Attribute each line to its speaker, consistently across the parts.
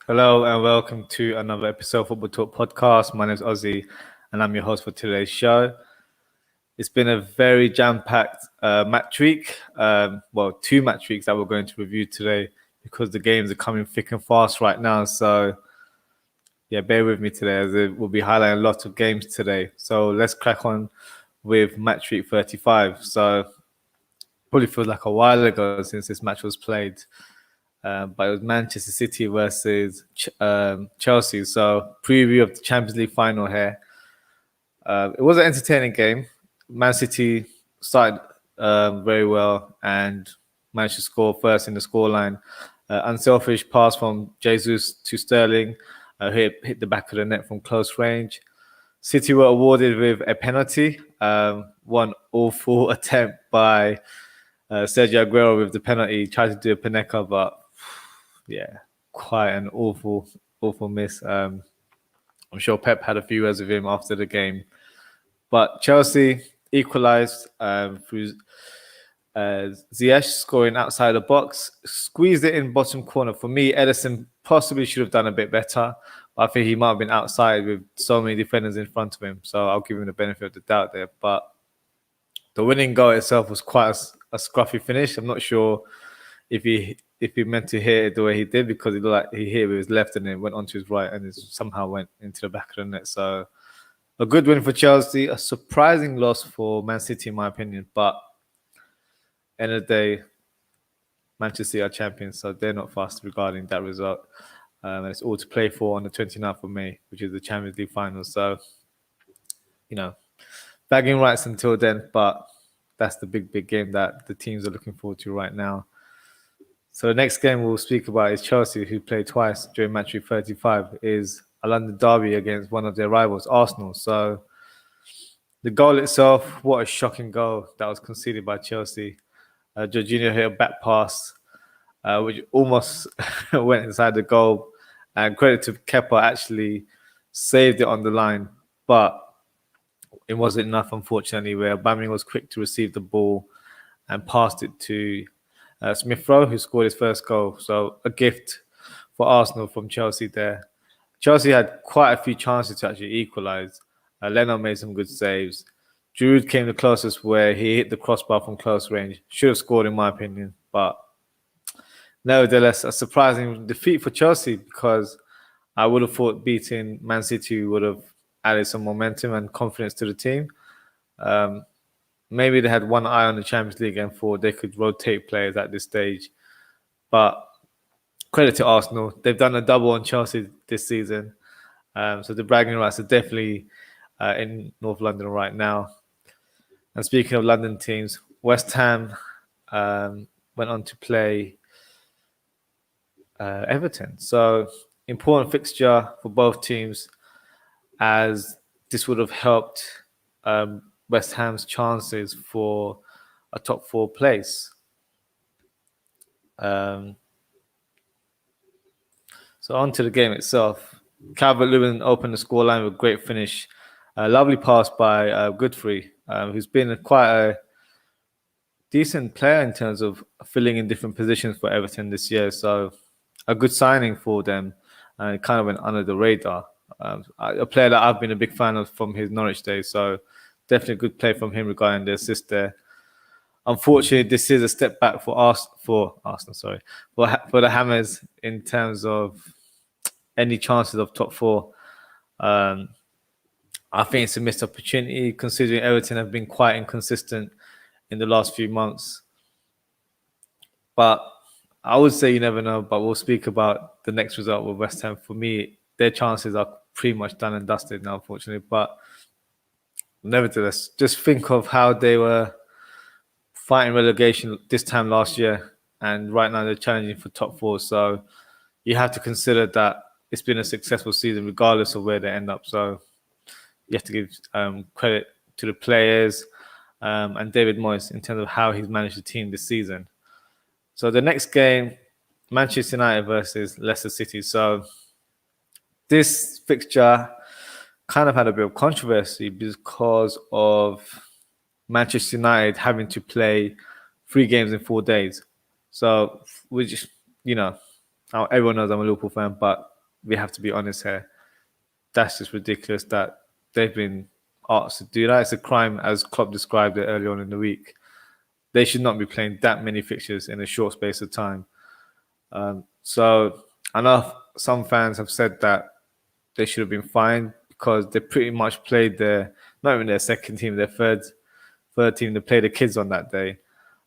Speaker 1: Hello and welcome to another episode of Football Talk Podcast. My name is Ozzie and I'm your host for today's show. It's been a very jam-packed match week. Two match weeks that we're going to review today because the games are coming thick and fast right now. So, bear with me today as we'll be highlighting a lot of games today. So let's crack on with match week 35. So, probably feels like a while ago since this match was played. But it was Manchester City versus Chelsea. So preview of the Champions League final here. It was an entertaining game. Man City started very well and managed to score first in the scoreline. Unselfish pass from Jesus to Sterling. Hit the back of the net from close range. City were awarded with a penalty. One awful attempt by Sergio Aguero with the penalty. Tried to do a Panenka, but quite an awful miss. I'm sure Pep had a few words with him after the game. But Chelsea equalised through Ziyech scoring outside the box, squeezed it in bottom corner. For me, Alisson possibly should have done a bit better. But I think he might have been outside with so many defenders in front of him. So I'll give him the benefit of the doubt there. But the winning goal itself was quite a scruffy finish. I'm not sure if he meant to hit it the way he did, because it looked like he hit it with his left and it went onto his right and it somehow went into the back of the net. So a good win for Chelsea, a surprising loss for Man City in my opinion, but end of the day, Manchester City are champions, so they're not fast regarding that result. And it's all to play for on the 29th of May, which is the Champions League final. So, bagging rights until then, but that's the big game that the teams are looking forward to right now. So the next game we'll speak about is Chelsea, who played twice during match week 35, is a London derby against one of their rivals, Arsenal. So the goal itself, what a shocking goal that was conceded by Chelsea. Jorginho hit a back pass, which almost went inside the goal. And credit to Kepa, actually saved it on the line. But it wasn't enough, unfortunately, where Aubameyang was quick to receive the ball and passed it to Smith Rowe, who scored his first goal. So a gift for Arsenal from Chelsea there. Chelsea had quite a few chances to actually equalise. Leno made some good saves. Giroud came the closest where he hit the crossbar from close range. Should have scored in my opinion. But nevertheless, a surprising defeat for Chelsea, because I would have thought beating Man City would have added some momentum and confidence to the team. Maybe they had one eye on the Champions League and thought they could rotate players at this stage. But credit to Arsenal. They've done a double on Chelsea this season. So the bragging rights are definitely in North London right now. And speaking of London teams, West Ham went on to play Everton. So important fixture for both teams, as this would have helped West Ham's chances for a top four place. So on to the game itself. Calvert-Lewin opened the scoreline with a great finish. A lovely pass by Godfrey, who's been quite a decent player in terms of filling in different positions for Everton this year. So a good signing for them. And it kind of went under the radar. A player that I've been a big fan of from his Norwich days. So definitely a good play from him regarding the assist there. Unfortunately, this is a step back for Arsenal. For the Hammers in terms of any chances of top four. I think it's a missed opportunity, considering Everton have been quite inconsistent in the last few months. But I would say you never know. But we'll speak about the next result with West Ham. For me, their chances are pretty much done and dusted now, unfortunately. But nevertheless, just think of how they were fighting relegation this time last year, and right now they're challenging for top four. So you have to consider that it's been a successful season regardless of where they end up. So you have to give credit to the players and David Moyes in terms of how he's managed the team this season. So the next game, Manchester United versus Leicester City. So this fixture kind of had a bit of controversy because of Manchester United having to play 3 games in 4 days. So, which, everyone knows I'm a Liverpool fan, but we have to be honest here. That's just ridiculous that they've been asked to do that. It's a crime, as Klopp described it earlier on in the week. They should not be playing that many fixtures in a short space of time. So I know some fans have said that they should have been fined because they pretty much played not even their second team, their third team. They played the kids on that day,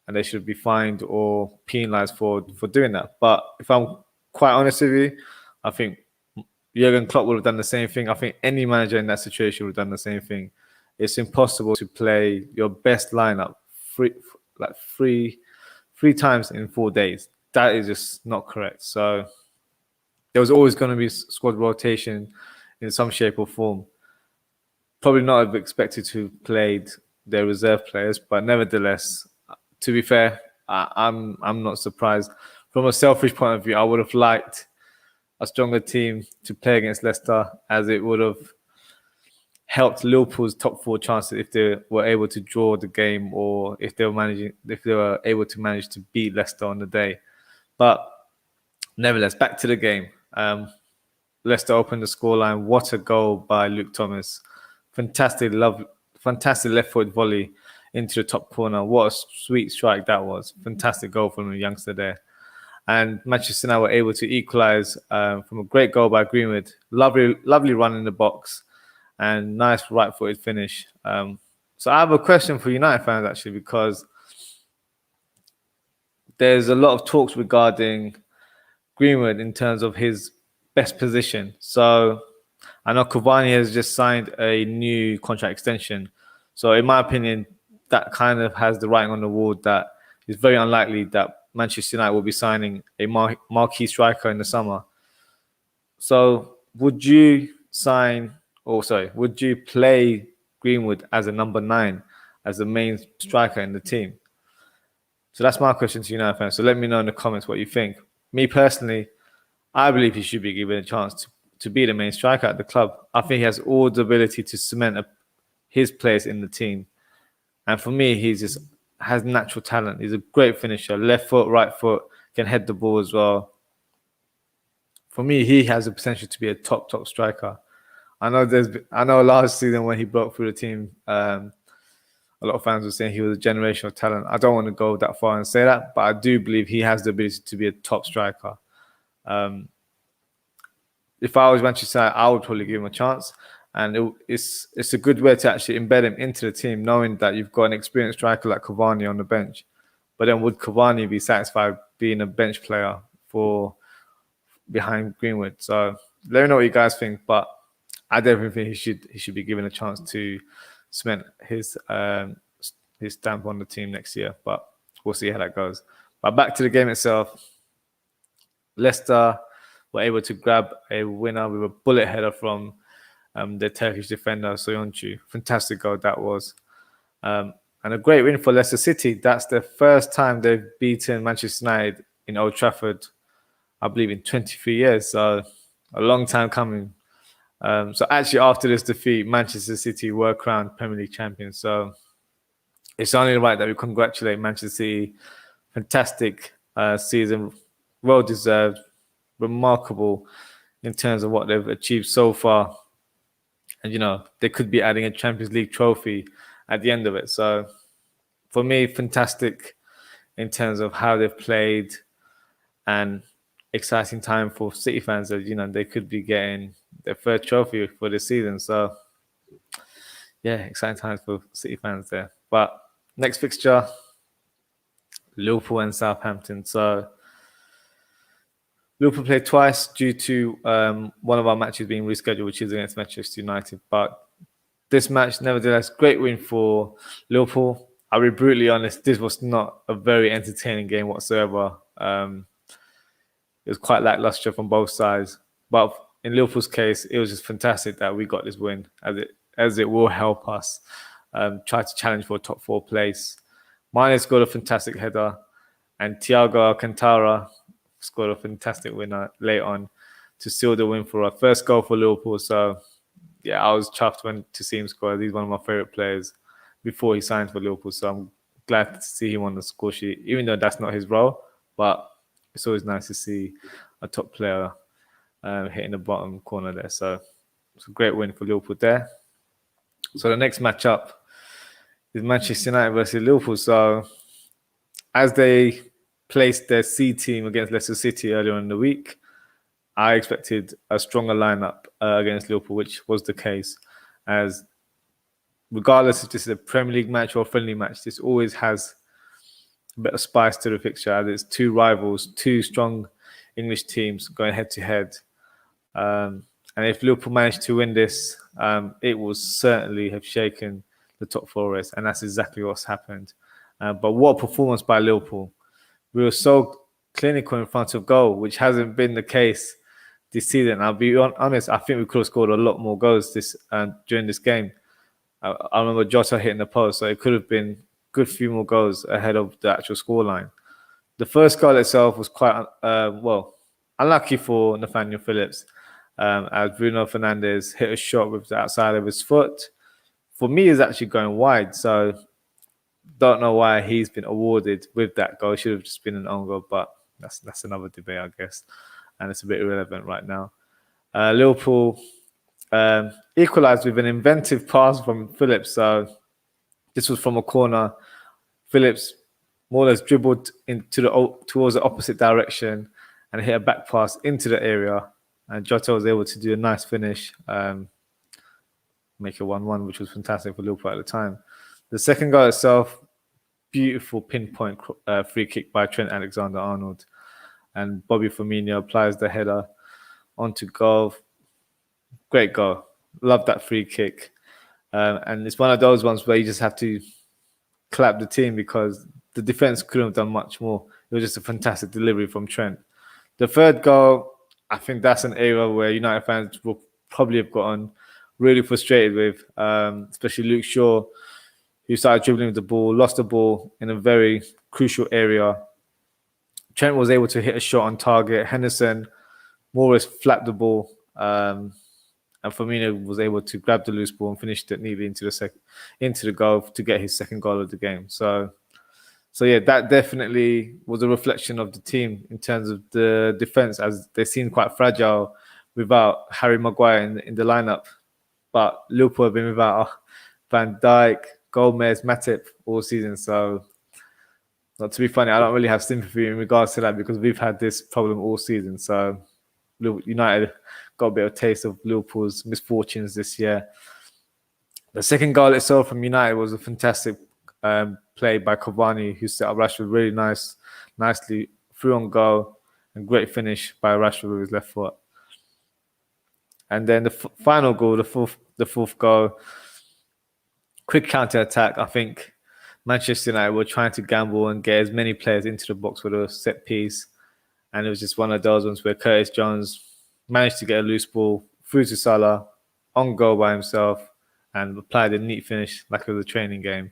Speaker 1: and they should be fined or penalised for doing that. But if I'm quite honest with you, I think Jurgen Klopp would have done the same thing. I think any manager in that situation would have done the same thing. It's impossible to play your best lineup three times in 4 days. That is just not correct. So there was always going to be squad rotation in some shape or form. Probably not have expected to have played their reserve players, but nevertheless, to be fair, I'm not surprised. From a selfish point of view, I would have liked a stronger team to play against Leicester, as it would have helped Liverpool's top 4 chances if they were able to draw the game, or if they were able to manage to beat Leicester on the day. But nevertheless, back to the game. Leicester opened the scoreline. What a goal by Luke Thomas! Fantastic left-foot volley into the top corner. What a sweet strike that was! Fantastic goal from the youngster there. And Manchester United were able to equalise from a great goal by Greenwood. Lovely run in the box, and nice right-footed finish. So I have a question for United fans, actually, because there's a lot of talks regarding Greenwood in terms of his best position. So I know Cavani has just signed a new contract extension. So in my opinion, that kind of has the writing on the wall that it's very unlikely that Manchester United will be signing a marquee striker in the summer. So would you play Greenwood as a number 9, as the main striker in the team? So that's my question to United fans. So let me know in the comments what you think. Me personally, I believe he should be given a chance to be the main striker at the club. I think he has all the ability to cement his place in the team. And for me, he just has natural talent. He's a great finisher. Left foot, right foot, can head the ball as well. For me, he has the potential to be a top striker. I know last season when he broke through the team, a lot of fans were saying he was a generational talent. I don't want to go that far and say that, but I do believe he has the ability to be a top striker. If I was Manchester United, I would probably give him a chance. And it's a good way to actually embed him into the team, knowing that you've got an experienced striker like Cavani on the bench. But then would Cavani be satisfied being a bench player behind Greenwood? So let me know what you guys think. But I definitely think he should be given a chance to cement his stamp on the team next year. But we'll see how that goes. But back to the game itself. Leicester were able to grab a winner with a bullet header from the Turkish defender Soyuncu. Fantastic goal that was. And a great win for Leicester City. That's the first time they've beaten Manchester United in Old Trafford, I believe, in 23 years. So a long time coming. So actually, after this defeat, Manchester City were crowned Premier League champions. So it's only right that we congratulate Manchester City. Fantastic season, well deserved, remarkable in terms of what they've achieved so far. And they could be adding a Champions League trophy at the end of it. So for me, fantastic in terms of how they've played, and exciting time for City fans that they could be getting their third trophy for this season. So yeah, exciting times for City fans there. But next fixture, Liverpool and Southampton. So Liverpool played twice due to one of our matches being rescheduled, which is against Manchester United. But this match, nevertheless, great win for Liverpool. I'll be brutally honest, this was not a very entertaining game whatsoever. It was quite lackluster from both sides. But in Liverpool's case, it was just fantastic that we got this win, as it will help us try to challenge for a top 4 place. Mane scored a fantastic header, and Thiago Alcantara scored a fantastic winner late on to seal the win for our first goal for Liverpool. So yeah, I was chuffed to see him score. He's one of my favourite players before he signed for Liverpool. So I'm glad to see him on the score sheet, even though that's not his role. But it's always nice to see a top player hitting the bottom corner there. So it's a great win for Liverpool there. So the next matchup is Manchester United versus Liverpool. So as they placed their C team against Leicester City earlier in the week, I expected a stronger lineup against Liverpool, which was the case. As regardless if this is a Premier League match or a friendly match, this always has a bit of spice to the fixture, as it's two rivals, two strong English teams going head to head. And if Liverpool managed to win this, it will certainly have shaken the top four race, and that's exactly what's happened. But what a performance by Liverpool. We were so clinical in front of goal, which hasn't been the case this season. I'll be honest, I think we could have scored a lot more goals during this game. I remember Jota hitting the post, so it could have been a good few more goals ahead of the actual scoreline. The first goal itself was quite, unlucky for Nathaniel Phillips, as Bruno Fernandes hit a shot with the outside of his foot. For me, it's actually going wide, so don't know why he's been awarded with that goal. It should have just been an own goal, but that's another debate, I guess, and it's a bit irrelevant right now. Liverpool equalised with an inventive pass from Phillips. So this was from a corner. Phillips more or less dribbled towards the opposite direction and hit a back pass into the area. And Jota was able to do a nice finish, make it 1-1, which was fantastic for Liverpool at the time. The second goal itself, beautiful pinpoint free kick by Trent Alexander-Arnold. And Bobby Firmino applies the header onto goal. Great goal. Love that free kick. And it's one of those ones where you just have to clap the team, because the defense couldn't have done much more. It was just a fantastic delivery from Trent. The third goal, I think that's an area where United fans will probably have gotten really frustrated with, especially Luke Shaw, who started dribbling with the ball, lost the ball in a very crucial area. Trent was able to hit a shot on target. Henderson more or less flapped the ball, and Firmino was able to grab the loose ball and finished it neatly into the goal to get his second goal of the game. So yeah, that definitely was a reflection of the team in terms of the defense, as they seemed quite fragile without Harry Maguire in the lineup. But Liverpool have been without Van Dijk, Gomez, Matip all season. So, not to be funny, I don't really have sympathy in regards to that, because we've had this problem all season. So United got a bit of a taste of Liverpool's misfortunes this year. The second goal itself from United was a fantastic play by Cavani, who set up Rashford really nicely through on goal, and great finish by Rashford with his left foot. And then the final goal, the fourth goal, quick counter attack. I think Manchester United were trying to gamble and get as many players into the box with a set piece, and it was just one of those ones where Curtis Jones managed to get a loose ball through to Salah on goal by himself and applied a neat finish like it was a training game.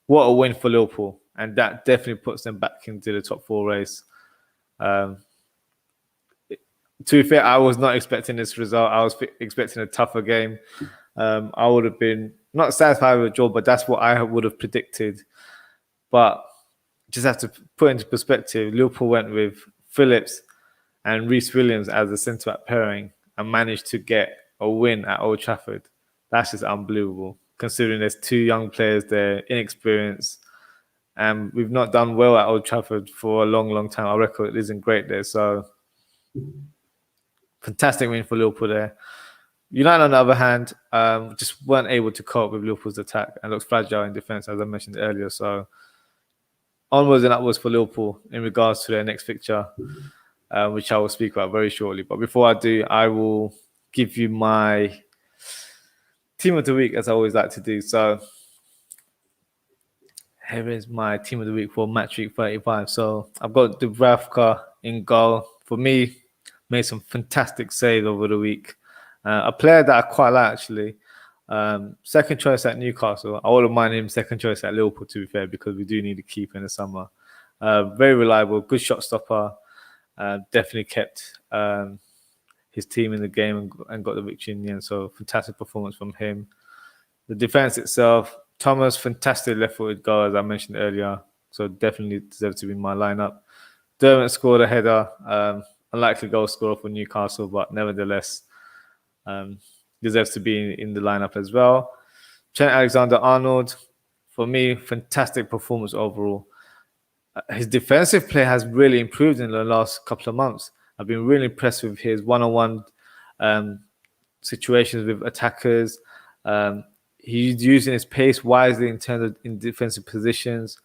Speaker 1: What a win for Liverpool, and that definitely puts them back into the top four race. To be fair, I was not expecting this result. I was expecting a tougher game. I would have been not satisfied with a draw, but that's what I would have predicted. But just have to put into perspective, Liverpool went with Phillips and Reece Williams as a centre-back pairing and managed to get a win at Old Trafford. That's just unbelievable, considering there's two young players there, inexperienced, and we've not done well at Old Trafford for a long, long time. Our record isn't great there, so fantastic win for Liverpool there. United, on the other hand, just weren't able to cope with Liverpool's attack and looked fragile in defence, as I mentioned earlier. So onwards and upwards for Liverpool in regards to their next fixture, which I will speak about very shortly. But before I do, I will give you my team of the week, as I always like to do. So here is my team of the week for match week 35. So I've got Dubravka in goal. For me, made some fantastic saves over the week. A player that I quite like, actually. Second choice at Newcastle. I wouldn't mind him second choice at Liverpool, to be fair, because we do need a keeper in the summer. Very reliable, good shot stopper. Definitely kept his team in the game and got the victory in the end. So fantastic performance from him. The defense itself, Thomas, fantastic left-footed goal, as I mentioned earlier. So definitely deserves to be in my lineup. Dermot scored a header. unlikely goal scorer for Newcastle, but nevertheless deserves to be in the lineup as well. Trent Alexander-Arnold, for me, fantastic performance overall. His defensive play has really improved in the last couple of months. I've been really impressed with his one-on-one situations with attackers. He's using his pace wisely in defensive positions,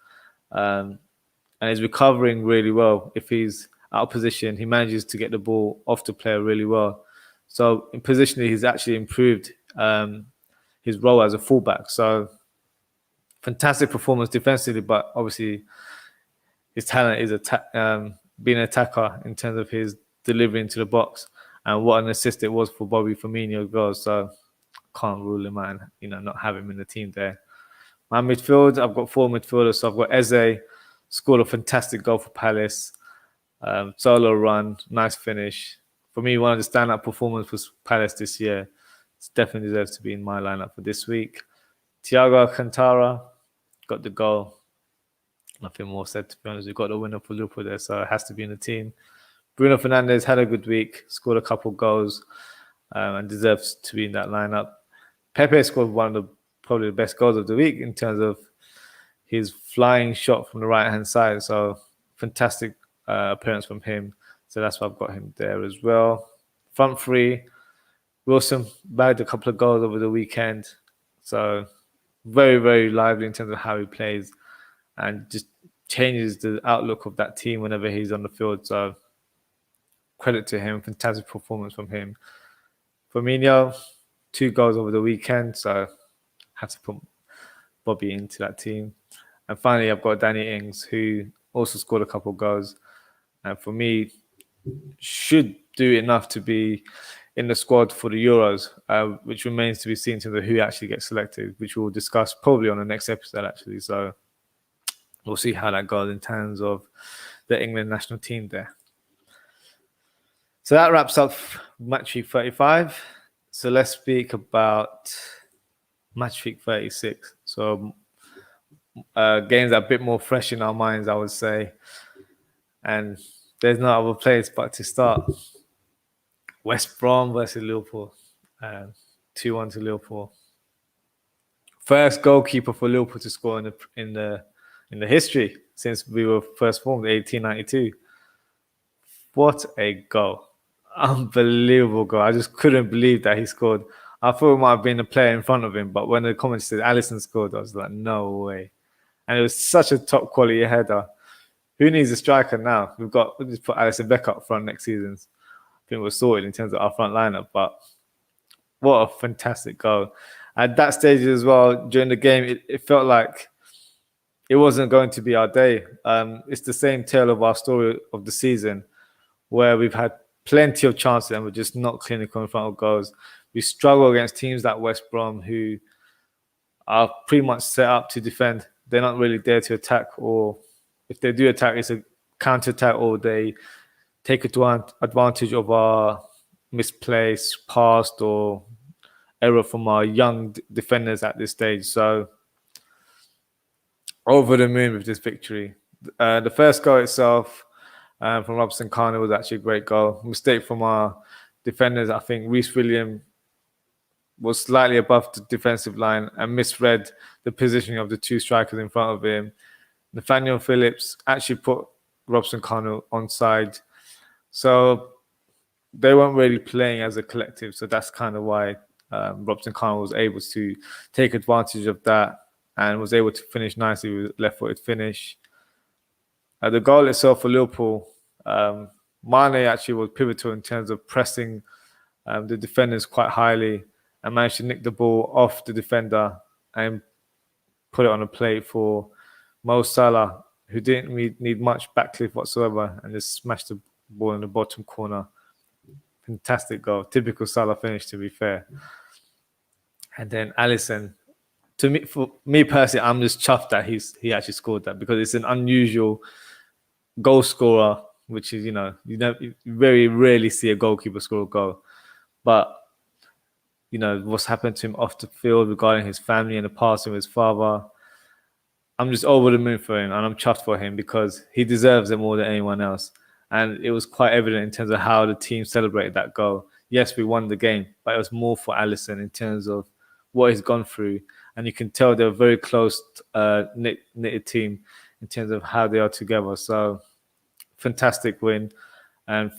Speaker 1: and he's recovering really well. If he's out of position, he manages to get the ball off the player really well. So in positionally, he's actually improved his role as a fullback. So fantastic performance defensively, but obviously his talent is being an attacker in terms of his delivery into the box, and what an assist it was for Bobby Firmino goal. So can't rule him out, not have him in the team there. My midfield, I've got 4 midfielders. So I've got Eze, scored a fantastic goal for Palace. Solo run, nice finish. For me, one of the standout performances was Palace this year. It definitely deserves to be in my lineup for this week. Thiago Alcantara got the goal. Nothing more said, to be honest. We've got the winner for Liverpool there, so it has to be in the team. Bruno Fernandes had a good week, scored a couple goals, and deserves to be in that lineup. Pepe scored one of probably the best goals of the week in terms of his flying shot from the right-hand side. So fantastic appearance from him. So that's why I've got him there as well. Front three, Wilson bagged a couple of goals over the weekend. So very, very lively in terms of how he plays, and just changes the outlook of that team whenever he's on the field. So credit to him. Fantastic performance from him. Firmino, 2 goals over the weekend. So have to put Bobby into that team. And finally, I've got Danny Ings, who also scored a couple of goals. And for me, should do enough to be in the squad for the Euros, which remains to be seen to who actually gets selected, which we'll discuss probably on the next episode, actually. So we'll see how that goes in terms of the England national team there. So that wraps up match week 35. So let's speak about match week 36. So games are a bit more fresh in our minds, I would say. And there's no other place but to start. West Brom versus Liverpool. 2-1 to Liverpool. First goalkeeper for Liverpool to score in the history since we were first formed, 1892. What a goal. Unbelievable goal. I just couldn't believe that he scored. I thought it might have been a player in front of him, but when the comments said Alisson scored, I was like, no way. And it was such a top quality header. Who needs a striker now? We'll just put Alisson back up front next season. I think we're sorted in terms of our front lineup, but what a fantastic goal. At that stage as well, during the game, it felt like it wasn't going to be our day. It's the same tale of our story of the season, where we've had plenty of chances and we're just not clinical in front of goals. We struggle against teams like West Brom, who are pretty much set up to defend. They're not really there to attack, or if they do attack, it's a counter-attack, or they take advantage of our misplaced pass or error from our young defenders at this stage. So over the moon with this victory. The first goal itself from Robson Kanu was actually a great goal. Mistake from our defenders. I think Reece Williams was slightly above the defensive line and misread the positioning of the 2 strikers in front of him. Nathaniel Phillips actually put Robson Kanu onside. So they weren't really playing as a collective. So that's kind of why Robson Kanu was able to take advantage of that and was able to finish nicely with a left-footed finish. The goal itself for Liverpool, Mane actually was pivotal in terms of pressing the defenders quite highly and managed to nick the ball off the defender and put it on a plate for Mo Salah, who didn't need much backlift whatsoever, and just smashed the ball in the bottom corner. Fantastic goal. Typical Salah finish, to be fair. And then Alisson. For me personally, I'm just chuffed that he actually scored that, because it's an unusual goal scorer, which is, you very rarely see a goalkeeper score a goal. But, what's happened to him off the field regarding his family and the passing of his father, I'm just over the moon for him, and I'm chuffed for him because he deserves it more than anyone else. And it was quite evident in terms of how the team celebrated that goal. Yes, we won the game, but it was more for Alisson in terms of what he's gone through. And you can tell they're a very close knitted team in terms of how they are together. So fantastic win and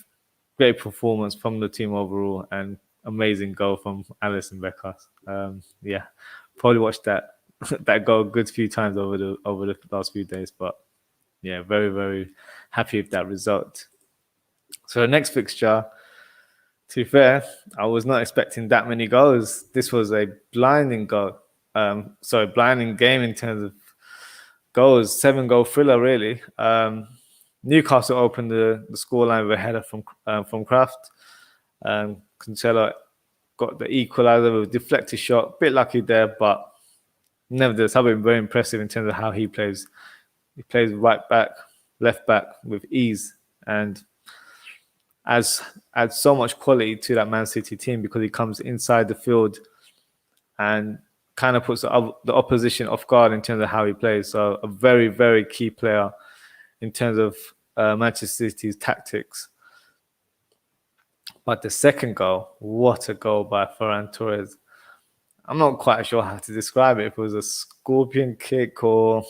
Speaker 1: great performance from the team overall, and amazing goal from Alisson Becker. Yeah, probably watched that that goal a good few times over the last few days, but yeah, very, very happy with that result. So the next fixture, to be fair, I was not expecting that many goals. This was a blinding goal. Blinding game in terms of goals, 7-goal thriller, really. Newcastle opened the scoreline with a header from Kraft. Cancelo got the equaliser with a deflected shot. Bit lucky there, but nevertheless, I've been very impressive in terms of how he plays. He plays right back, left back with ease, and adds so much quality to that Man City team because he comes inside the field and kind of puts the opposition off guard in terms of how he plays. So a very, very key player in terms of Manchester City's tactics. But the second goal, what a goal by Ferran Torres. I'm not quite sure how to describe it. If it was a scorpion kick or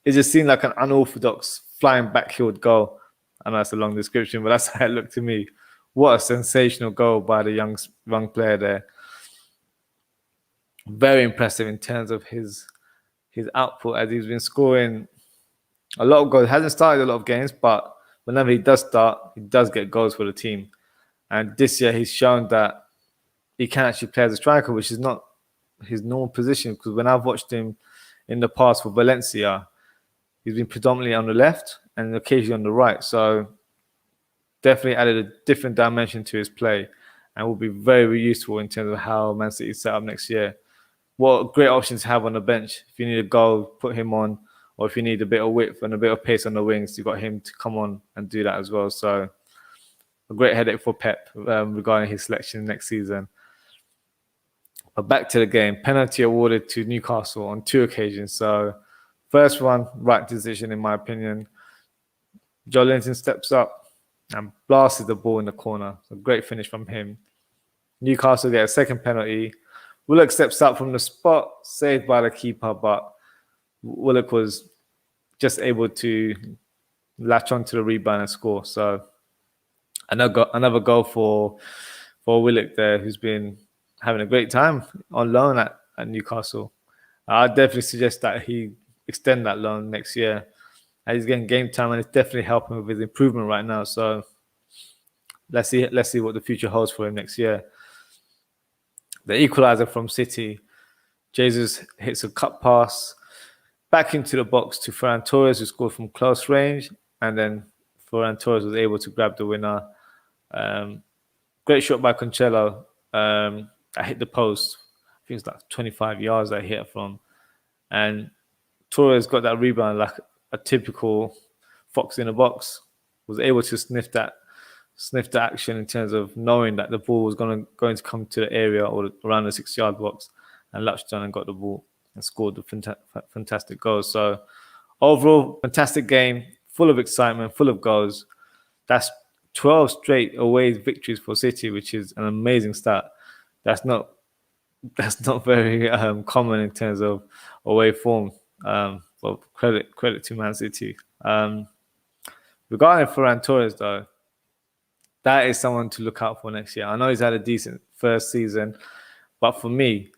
Speaker 1: it just seemed like an unorthodox flying backheel goal. I know that's a long description, but that's how it looked to me. What a sensational goal by the young player there. Very impressive in terms of his output, as he's been scoring a lot of goals. Hasn't started a lot of games, but whenever he does start, he does get goals for the team. And this year he's shown that he can actually play as a striker, which is not his normal position. Because when I've watched him in the past for Valencia, he's been predominantly on the left and occasionally on the right. So definitely added a different dimension to his play and will be very, very useful in terms of how Man City is set up next year. What great options to have on the bench. If you need a goal, put him on. Or if you need a bit of width and a bit of pace on the wings, you've got him to come on and do that as well. So a great headache for Pep regarding his selection next season. But back to the game. Penalty awarded to Newcastle on 2 occasions. So first one, right decision in my opinion. Joelinton steps up and blasts the ball in the corner. A great finish from him. Newcastle get a second penalty. Willock steps up from the spot, saved by the keeper, but Willock was just able to latch onto the rebound and score. So another goal for Willock there, who's been having a great time on loan at Newcastle. I'd definitely suggest that he extend that loan next year. He's getting game time and it's definitely helping with his improvement right now. So let's see what the future holds for him next year. The equaliser from City, Jesus hits a cut pass back into the box to Ferran Torres, who scored from close range, and then Ferran Torres was able to grab the winner. Great shot by Cancelo. I hit the post. I think it's like 25 yards I hit from. And Torres got that rebound like a typical fox in a box. Was able to sniff the action in terms of knowing that the ball was going to come to the area or around the 6-yard box, and latched on and got the ball and scored the fantastic goals. So overall, fantastic game, full of excitement, full of goals. That's 12 straight away victories for City, which is an amazing start. That's not very common in terms of away form. Well, credit to Man City. Regarding Ferran Torres, though, that is someone to look out for next year. I know he's had a decent first season, but for me,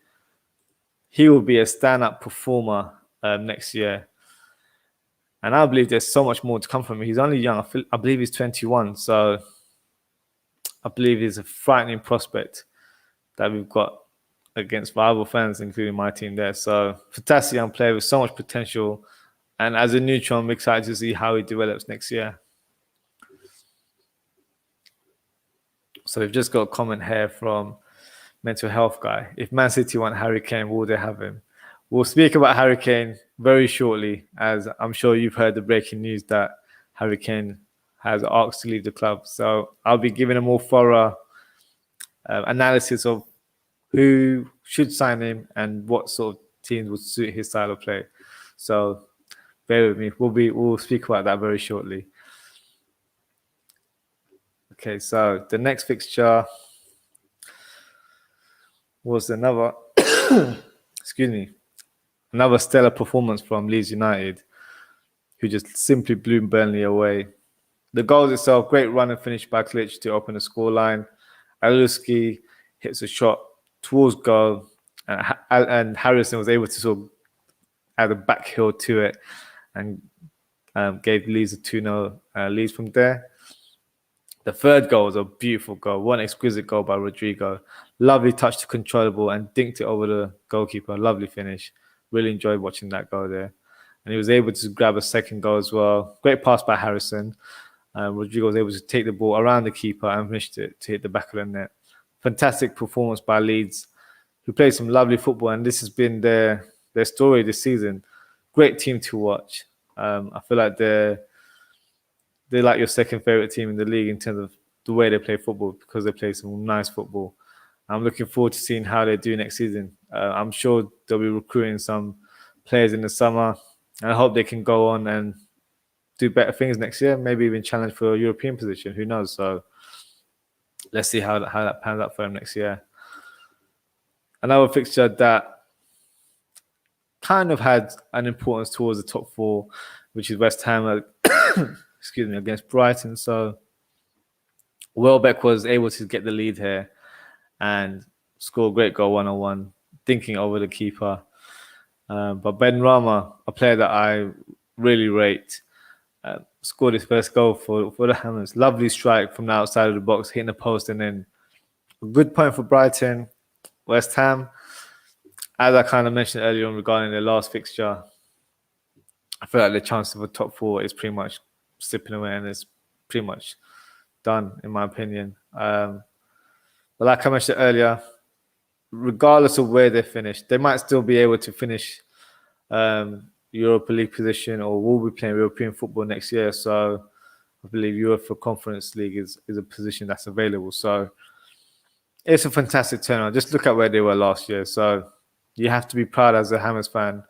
Speaker 1: he will be a stand-up performer next year. And I believe there's so much more to come from him. He's only young. I believe he's 21. So I believe he's a frightening prospect that we've got against rival fans, including my team there. So fantastic young player with so much potential. And as a neutral, I'm excited to see how he develops next year. So we've just got a comment here from Mental Health Guy. If Man City want Harry Kane, will they have him? We'll speak about Harry Kane very shortly, as I'm sure you've heard the breaking news that Harry Kane has asked to leave the club. So I'll be giving a more thorough analysis of who should sign him and what sort of teams would suit his style of play. So bear with me. We'll speak about that very shortly. Okay, so the next fixture was another, another stellar performance from Leeds United, who just simply blew Burnley away. The goals itself, great run and finish by Klitsch to open the scoreline. Alisson hits a shot towards goal, and Harrison was able to sort of add a back heel to it and gave Leeds a 2-0 lead from there. The third goal was a beautiful goal, one exquisite goal by Rodrigo. Lovely touch to control the ball and dinked it over the goalkeeper. Lovely finish. Really enjoyed watching that goal there. And he was able to grab a second goal as well. Great pass by Harrison. Rodrigo was able to take the ball around the keeper and finished it to hit the back of the net. Fantastic performance by Leeds, who played some lovely football, and this has been their story this season. Great team to watch. I feel like they're like your second favorite team in the league in terms of the way they play football, because they play some nice football. I'm looking forward to seeing how they do next season. I'm sure they'll be recruiting some players in the summer, and I hope they can go on and do better things next year, maybe even challenge for a European position. Who knows? So let's see how that pans out for them next year. Another fixture that kind of had an importance towards the top four, which is West Ham, against Brighton. So Welbeck was able to get the lead here and score a great goal 1-1, dinking over the keeper. But Ben Rama, a player that I really rate, scored his first goal for the Hammers. Lovely strike from the outside of the box, hitting the post and in. A good point for Brighton. West Ham, as I kind of mentioned earlier on regarding the last fixture, I feel like the chance of a top four is pretty much slipping away, and it's pretty much done, in my opinion. But like I mentioned earlier, regardless of where they finish, they might still be able to finish Europa League position, or will be playing European football next year. So I believe UEFA Conference League is a position that's available. So it's a fantastic turnaround. Just look at where they were last year. So you have to be proud as a Hammers fan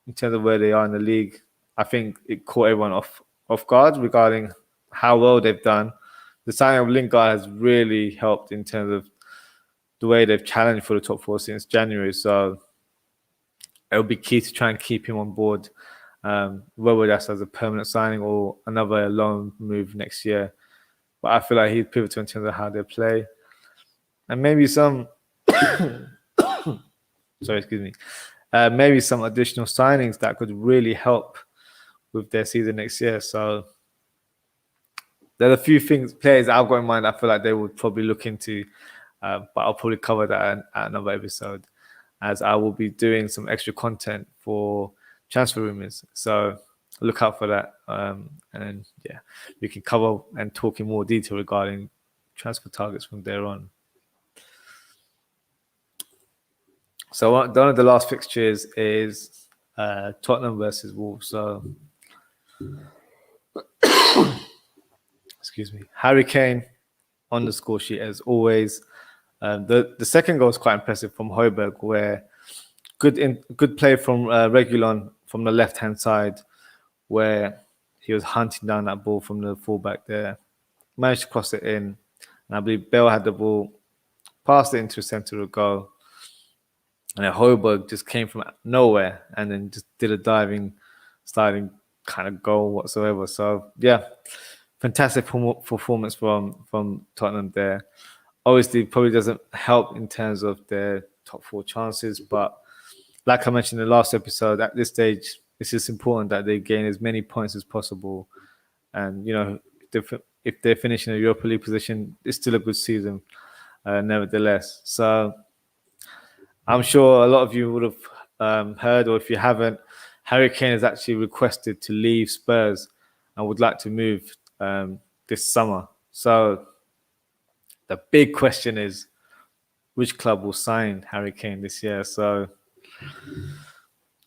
Speaker 1: in terms of where they are in the league. I think it caught everyone off guard regarding how well they've done. The signing of Lingard has really helped in terms of the way they've challenged for the top four since January. So it will be key to try and keep him on board, whether that's as a permanent signing or another loan move next year. But I feel like he's pivotal in terms of how they play. And maybe some maybe some additional signings that could really help with their season next year. So there's a few players I've got in mind I feel like they would probably look into, but I'll probably cover that at another episode, as I will be doing some extra content for transfer rumors. So look out for that. And yeah, we can cover and talk in more detail regarding transfer targets from there on. So one of the last fixtures is Tottenham versus Wolves. So, excuse me, Harry Kane on the score sheet as always. The second goal is quite impressive from Højbjerg, where good play from Reguilon from the left hand side, where he was hunting down that ball from the fullback there, managed to cross it in, and I believe Bale had the ball, passed it into the centre of the goal. And then Højbjerg just came from nowhere and then just did a diving, sliding kind of goal whatsoever. So, yeah, fantastic performance from Tottenham there. Obviously, probably doesn't help in terms of their top four chances. But like I mentioned in the last episode, at this stage, it's just important that they gain as many points as possible. And, you know, if they're finishing a Europa League position, it's still a good season, nevertheless. So I'm sure a lot of you would have heard, or if you haven't, Harry Kane has actually requested to leave Spurs and would like to move this summer. So the big question is, which club will sign Harry Kane this year? So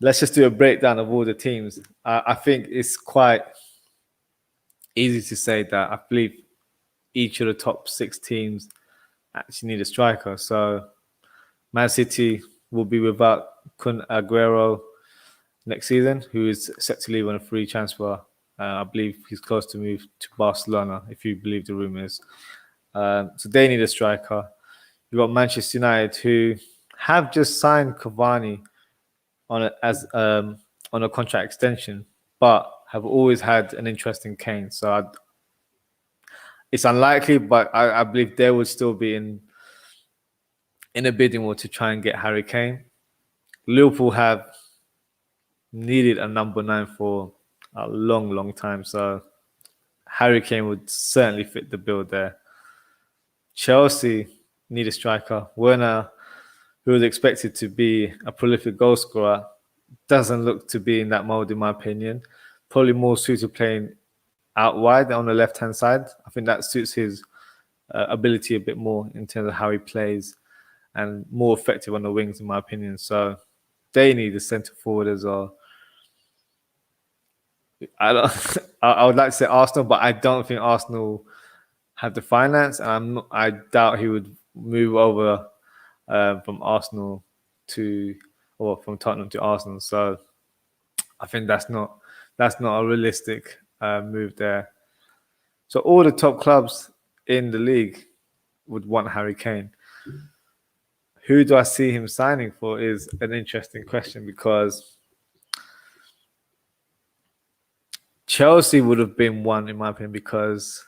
Speaker 1: let's just do a breakdown of all the teams. I think it's quite easy to say that I believe each of the top 6 teams actually need a striker. So Man City will be without Kun Aguero next season, who is set to leave on a free transfer. I believe he's close to move to Barcelona, if you believe the rumours. So they need a striker. You've got Manchester United, who have just signed Cavani on a contract extension, but have always had an interest in Kane. So it's unlikely, but I believe they would still be in a bidding war to try and get Harry Kane. Liverpool have needed a number 9 for a long, long time. So Harry Kane would certainly fit the bill there. Chelsea need a striker. Werner, who was expected to be a prolific goal scorer, doesn't look to be in that mold, in my opinion. Probably more suited playing out wide on the left-hand side. I think that suits his ability a bit more in terms of how he plays, and more effective on the wings, in my opinion. So they need a centre forward as well. I would like to say Arsenal, but I don't think Arsenal have the finance, and I doubt he would move over from Arsenal from Tottenham to Arsenal. So I think that's not a realistic move there. So all the top clubs in the league would want Harry Kane. Who do I see him signing for is an interesting question, because Chelsea would have been one, in my opinion, because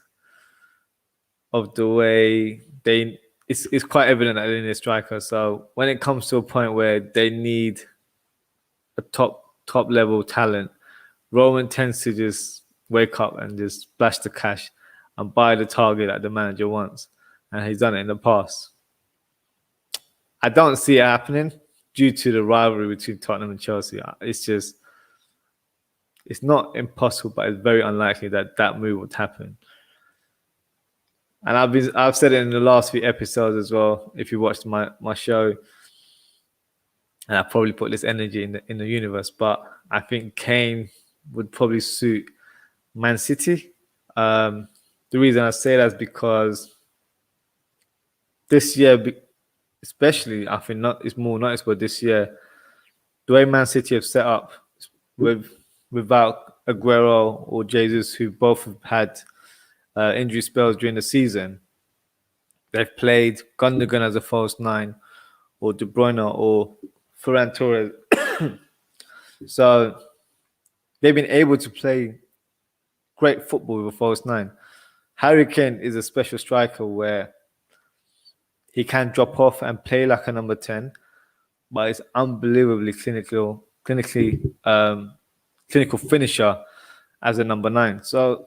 Speaker 1: of the way it's quite evident that they need a striker. So when it comes to a point where they need a top level talent, Roman tends to just wake up and just splash the cash and buy the target that the manager wants. And he's done it in the past. I don't see it happening due to the rivalry between Tottenham and Chelsea. It's not impossible, but it's very unlikely that move would happen. And I've said it in the last few episodes as well. If you watched my show, and I probably put this energy in the universe, but I think Kane would probably suit Man City. The reason I say that is because this year, especially, I think it's more noticeable this year, the way Man City have set up without Aguero or Jesus, who both have had injury spells during the season. They've played Gundogan as a false 9, or De Bruyne, or Ferran Torres. So they've been able to play great football with a false 9. Harry Kane is a special striker where he can drop off and play like a number 10, but he's unbelievably clinical finisher as a number 9. So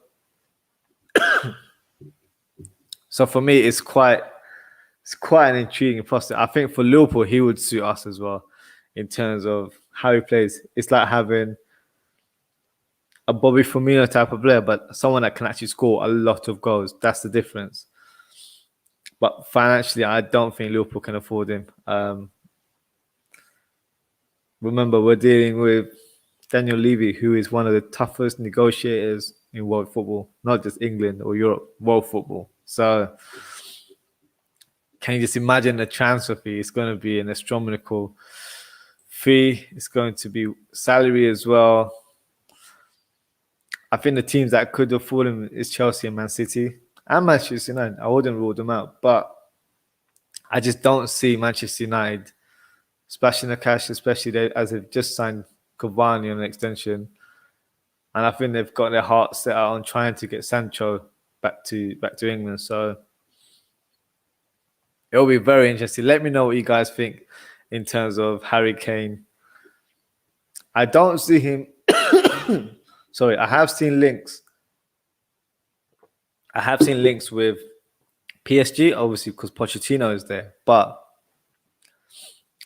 Speaker 1: for me, it's quite an intriguing prospect. I think for Liverpool, he would suit us as well in terms of how he plays. It's like having a Bobby Firmino type of player, but someone that can actually score a lot of goals. That's the difference. But financially, I don't think Liverpool can afford him. Remember, we're dealing with Daniel Levy, who is one of the toughest negotiators in world football, not just England or Europe, world football. So can you just imagine the transfer fee? It's going to be an astronomical fee. It's going to be salary as well. I think the teams that could afford him is Chelsea and Man City and Manchester United. I wouldn't rule them out, but I just don't see Manchester United splashing the cash, especially as they've just signed Cavani on an extension, and I think they've got their heart set out on trying to get Sancho back to England. So it'll be very interesting. Let me know what you guys think in terms of Harry Kane. I don't see him. Sorry, I have seen links with PSG, obviously, because Pochettino is there. But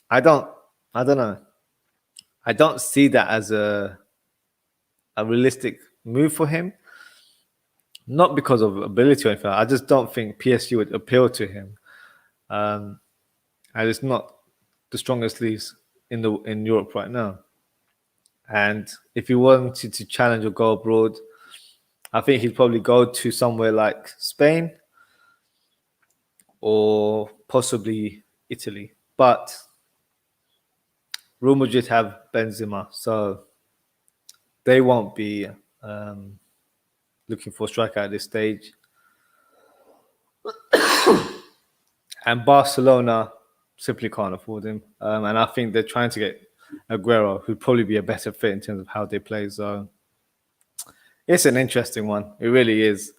Speaker 1: I don't know. I don't see that as a realistic move for him. Not because of ability or anything. I just don't think PSG would appeal to him. And it's not the strongest leagues in Europe right now. And if he wanted to challenge or go abroad, I think he'd probably go to somewhere like Spain or possibly Italy. But Real Madrid have Benzema, so they won't be looking for a striker at this stage. And Barcelona simply can't afford him. And I think they're trying to get Aguero, who'd probably be a better fit in terms of how they play. So it's an interesting one. It really is.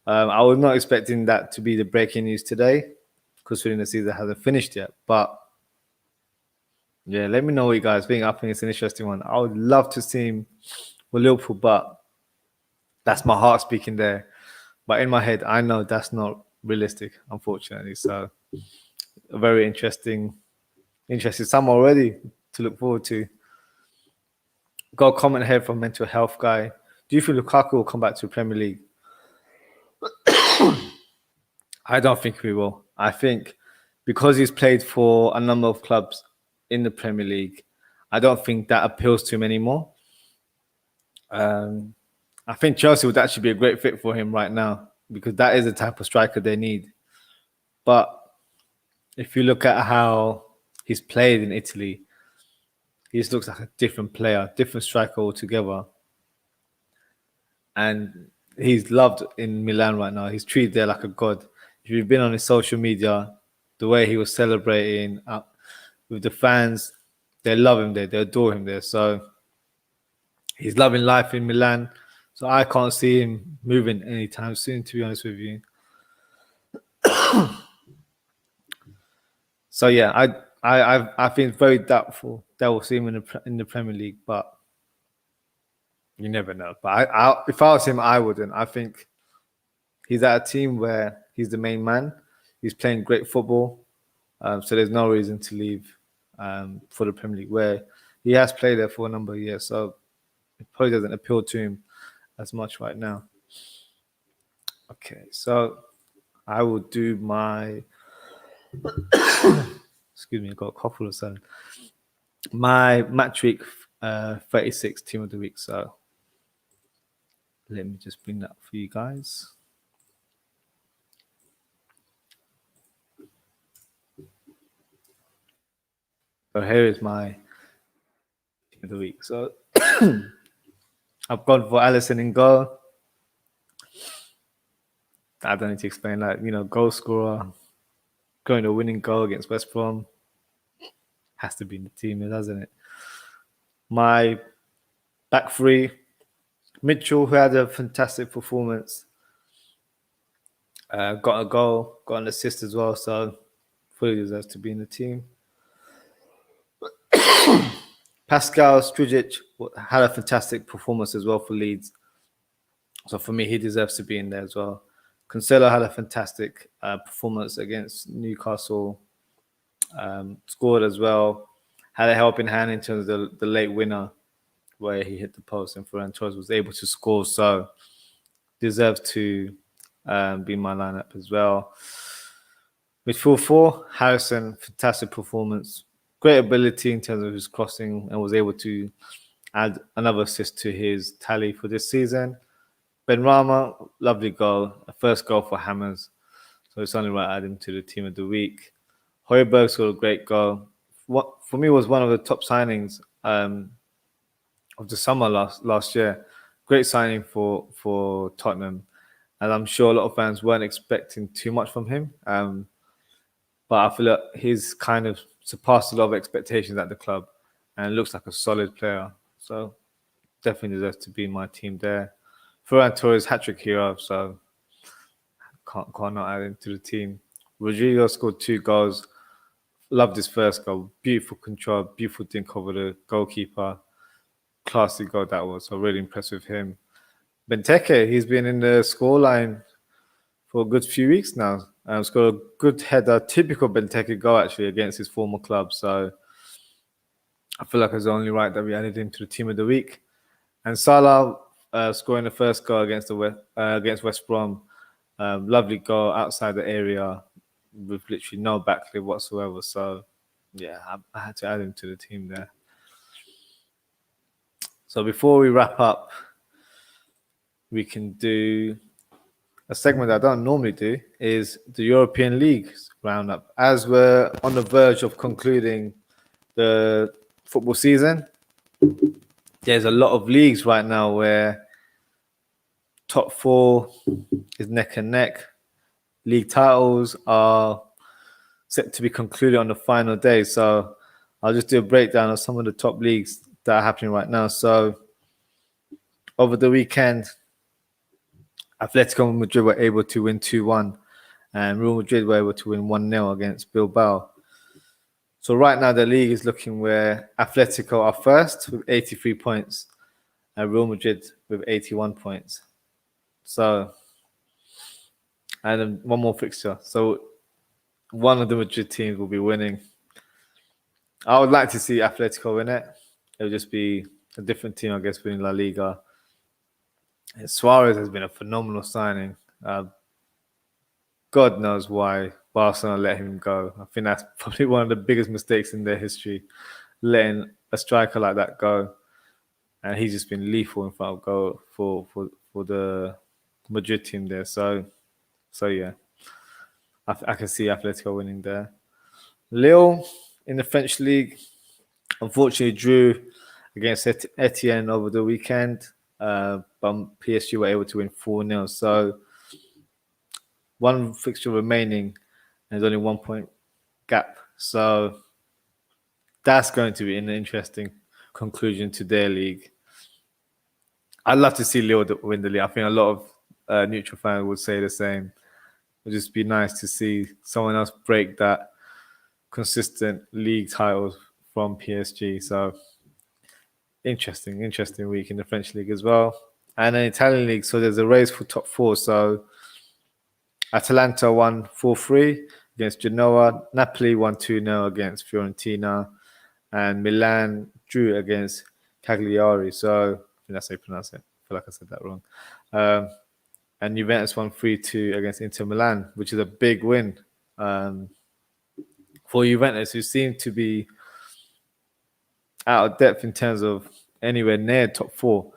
Speaker 1: I was not expecting that to be the breaking news today, considering the season hasn't finished yet. But yeah, let me know what you guys think. I think it's an interesting one. I would love to see him with Liverpool, but that's my heart speaking there. But in my head, I know that's not realistic, unfortunately. So a very interesting summer already to look forward to. Got a comment here from Mental Health Guy. Do you think Lukaku will come back to the Premier League? I don't think we will. I think because he's played for a number of clubs in the Premier League, I don't think that appeals to him anymore. I think Chelsea would actually be a great fit for him right now because that is the type of striker they need. But if you look at how he's played in Italy, he just looks like a different player, different striker altogether. And he's loved in Milan right now. He's treated there like a god. If you've been on his social media, the way he was celebrating with the fans, they love him there. They adore him there. So he's loving life in Milan. So I can't see him moving anytime soon, to be honest with you. So yeah, I think it's very doubtful that we'll see him in the Premier League, but you never know. But if I was him, I wouldn't. I think he's at a team where he's the main man. He's playing great football, so there's no reason to leave for the Premier League, where he has played there for a number of years. So it probably doesn't appeal to him as much right now. Okay, so I will do my excuse me, I got a cough all of a sudden. My match week 36 team of the week. So let me just bring that up for you guys. So here is my team of the week. So I've gone for Alisson in goal. I don't need to explain that. Goal scorer, going to a winning goal against West Brom. Has to be in the team, doesn't it? My back three, Mitchell, who had a fantastic performance, got a goal, got an assist as well, so fully deserves to be in the team. Pascal Strujic had a fantastic performance as well for Leeds. So for me, he deserves to be in there as well. Cancelo had a fantastic performance against Newcastle. Scored as well. Had a helping hand in terms of the late winner where he hit the post and Ferran Torres was able to score. So deserves to be in my lineup as well. Midfield 4, Harrison, fantastic performance. Great ability in terms of his crossing and was able to add another assist to his tally for this season. Benrahma, lovely goal. A first goal for Hammers. So it's only right to add him to the team of the week. Højbjerg scored a great goal. What for me was one of the top signings of the summer last year. Great signing for Tottenham. And I'm sure a lot of fans weren't expecting too much from him. But I feel like he's kind of surpassed a lot of expectations at the club and looks like a solid player. So definitely deserves to be in my team there. Ferran Torres, hat-trick hero, so can't not add him to the team. Rodrigo scored 2 goals. Loved his first goal. Beautiful control, beautiful dink over the goalkeeper. Classy goal that was. So really impressed with him. Benteke, he's been in the scoreline for a good few weeks now. Scored a good header, typical Benteke goal actually against his former club. So I feel like it's only right that we added him to the team of the week. And Salah scoring the first goal against West Brom. Lovely goal outside the area with literally no backlift whatsoever. So yeah, I had to add him to the team there. So before we wrap up, we can do a segment that I don't normally do, is the European Leagues Roundup. As we're on the verge of concluding the football season, there's a lot of leagues right now where top 4 is neck and neck. League titles are set to be concluded on the final day. So I'll just do a breakdown of some of the top leagues that are happening right now. So over the weekend, Atletico Madrid were able to win 2-1 and Real Madrid were able to win 1-0 against Bilbao. So right now the league is looking where Atletico are first with 83 points and Real Madrid with 81 points. So, and then one more fixture. So one of the Madrid teams will be winning. I would like to see Atletico win it. It'll just be a different team, I guess, winning La Liga. And Suarez has been a phenomenal signing. God knows why Barcelona let him go. I think that's probably one of the biggest mistakes in their history, letting a striker like that go. And he's just been lethal in front of goal for the Madrid team there. So yeah, I can see Atletico winning there. Lille in the French league, unfortunately drew against Etienne over the weekend, but PSG were able to win 4-0. So one fixture remaining, and there's only 1 point gap. So that's going to be an interesting conclusion to their league. I'd love to see Lille win the league. I think a lot of neutral fans would say the same. It would just be nice to see someone else break that consistent league titles from PSG. So interesting week in the French league as well. And an Italian league, so there's a race for top 4. So Atalanta won 4-3 against Genoa. Napoli won 2-0 against Fiorentina. And Milan drew against Cagliari. So I think that's how you pronounce it. I feel like I said that wrong. And Juventus won 3-2 against Inter Milan, which is a big win for Juventus, who seem to be out of depth in terms of anywhere near top 4.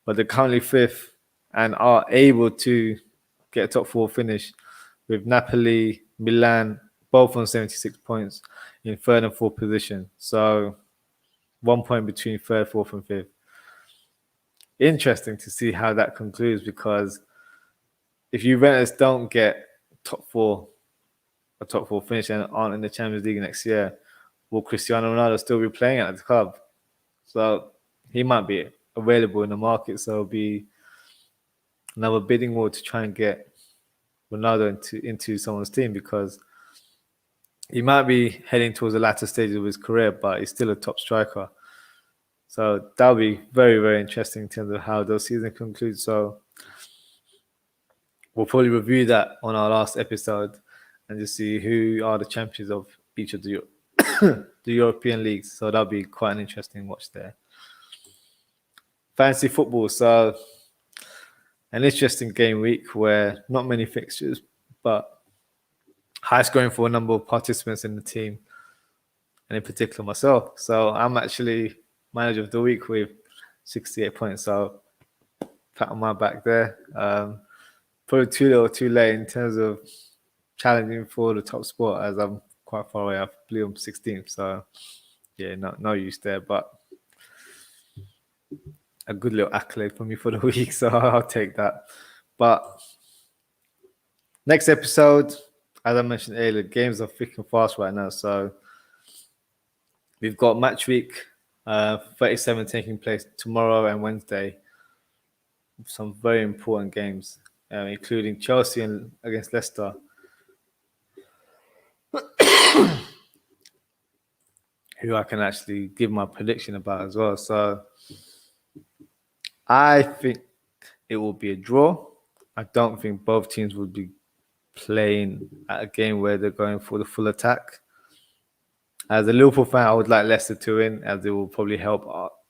Speaker 1: But they're currently 5th and are able to get a top 4 finish with Napoli, Milan, both on 76 points in 3rd and 4th position. So 1 point between 3rd, 4th and 5th. Interesting to see how that concludes, because if Juventus don't get a top 4 finish and aren't in the Champions League next year, will Cristiano Ronaldo still be playing at the club? So he might be available in the market. So it'll be another bidding war to try and get Ronaldo into someone's team, because he might be heading towards the latter stages of his career, but he's still a top striker. So that'll be very, very interesting in terms of how those seasons conclude. So we'll probably review that on our last episode and just see who are the champions of each of the European leagues. So that'll be quite an interesting watch there. Fantasy football. So an interesting game week where not many fixtures, but high scoring for a number of participants in the team, and in particular myself. So I'm actually manager of the week with 68 points. So pat on my back there. Probably too little, too late in terms of challenging for the top spot, as I'm quite far away. I believe I'm 16th. So yeah, no use there, but a good little accolade for me for the week, so I'll take that. But next episode, as I mentioned earlier, games are thick and fast right now. So we've got match week 37 taking place tomorrow and Wednesday. Some very important games, including Chelsea against Leicester. Who I can actually give my prediction about as well. So I think it will be a draw. I don't think both teams would be playing at a game where they're going for the full attack. As a Liverpool fan, I would like Leicester to win, as it will probably help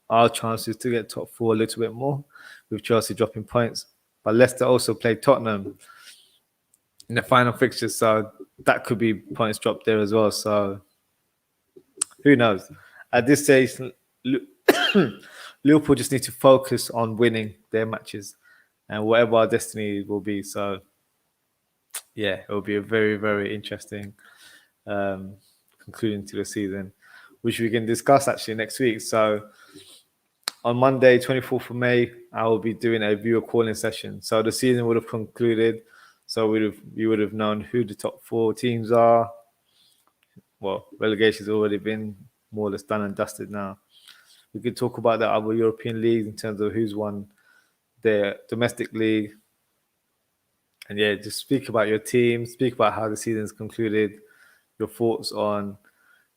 Speaker 1: our chances to get top 4 a little bit more, with Chelsea dropping points. But Leicester also played Tottenham in the final fixture, so that could be points dropped there as well. So who knows? At this stage, Liverpool just need to focus on winning their matches and whatever our destiny will be. So yeah, it will be a very, very interesting conclusion to the season, which we can discuss actually next week. So on Monday, 24th of May, I will be doing a viewer calling session. So the season would have concluded. So we would have known who the top 4 teams are. Well, relegation's already been more or less done and dusted now. We could talk about the other European leagues in terms of who's won their domestic league. And yeah, just speak about your team, speak about how the season's concluded, your thoughts on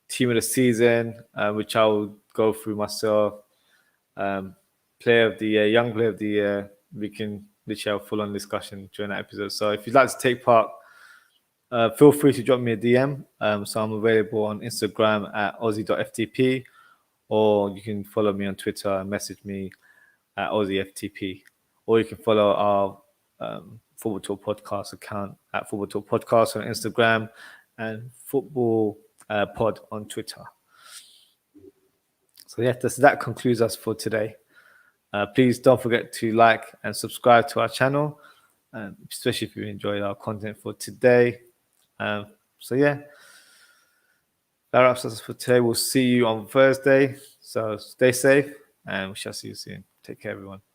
Speaker 1: team of the season, which I will go through myself. Player of the year, young player of the year. We can literally have a full-on discussion during that episode. So if you'd like to take part, feel free to drop me a DM. So I'm available on Instagram at ozzie.ftp, or you can follow me on Twitter and message me at OzzieFTP, or you can follow our Football Talk Podcast account at Football Talk Podcast on Instagram and Football Pod on Twitter. So yeah, that concludes us for today. Please don't forget to like and subscribe to our channel, especially if you enjoyed our content for today. So yeah, that wraps us for today. We'll see you on Thursday. So stay safe and we shall see you soon. Take care, everyone.